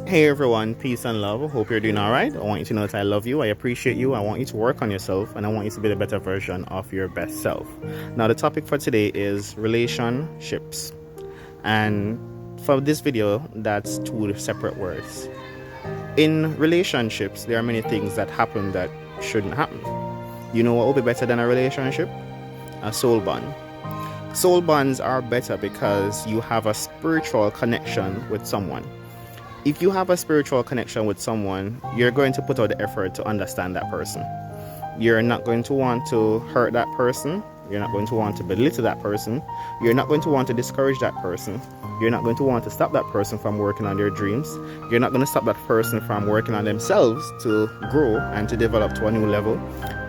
Hey everyone, peace and love. Hope you're doing alright. I want you to know that I love you, I appreciate you, I want you to work on yourself, and I want you to be the better version of your best self. Now, the topic for today is relationships. And for this video, that's two separate words. In relationships, there are many things that happen that shouldn't happen. You know what will be better than a relationship? A soul bond. Soul bonds are better because you have a spiritual connection with someone. If you have a spiritual connection with someone, you're going to put out the effort to understand that person. You're not going to want to hurt that person. You're not going to want to belittle that person. You're not going to want to discourage that person. You're not going to want to stop that person from working on their dreams. You're not going to stop that person from working on themselves to grow and to develop to a new level.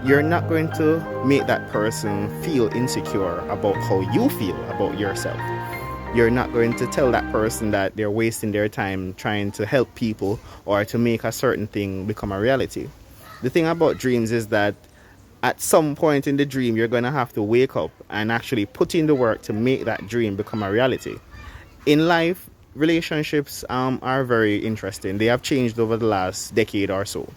You're not going to make that person feel insecure about how you feel about yourself. You're not going to tell that person that they're wasting their time trying to help people or to make a certain thing become a reality. The thing about dreams is that at some point in the dream, you're going to have to wake up and actually put in the work to make that dream become a reality. In life, relationships are very interesting. They have changed over the last decade or so.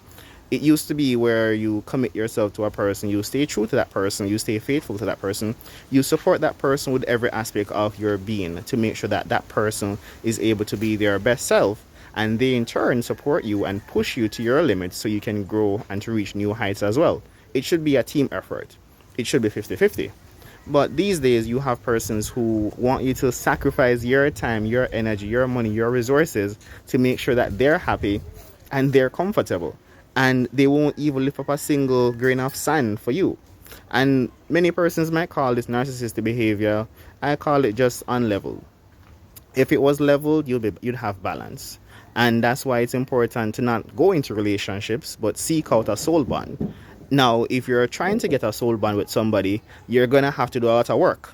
It used to be where you commit yourself to a person, you stay true to that person, you stay faithful to that person, you support that person with every aspect of your being to make sure that that person is able to be their best self, and they in turn support you and push you to your limits so you can grow and to reach new heights as well. It should be a team effort. It should be 50-50. But these days you have persons who want you to sacrifice your time, your energy, your money, your resources to make sure that they're happy and they're comfortable, and they won't even lift up a single grain of sand for you. And many persons might call this narcissistic behavior. I call it just unleveled. If it was leveled, you'd have balance. And that's why it's important to not go into relationships but seek out a soul bond. Now, if you're trying to get a soul bond with somebody, you're gonna have to do a lot of work.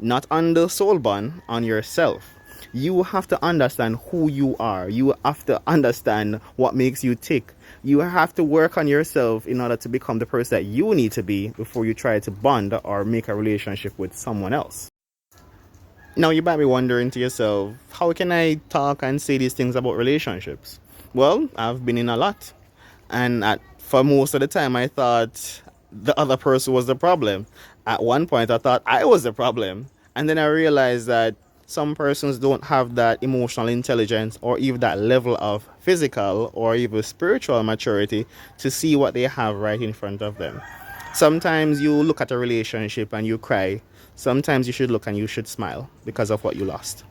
Not on the soul bond, on yourself. You have to understand who you are. You have to understand what makes you tick. You have to work on yourself in order to become the person that you need to be before you try to bond or make a relationship with someone else. Now, you might be wondering to yourself, how can I talk and say these things about relationships? Well, I've been in a lot. And for most of the time, I thought the other person was the problem. At one point, I thought I was the problem. And then I realized that some persons don't have that emotional intelligence or even that level of physical or even spiritual maturity to see what they have right in front of them. Sometimes you look at a relationship and you cry. Sometimes you should look and you should smile because of what you lost.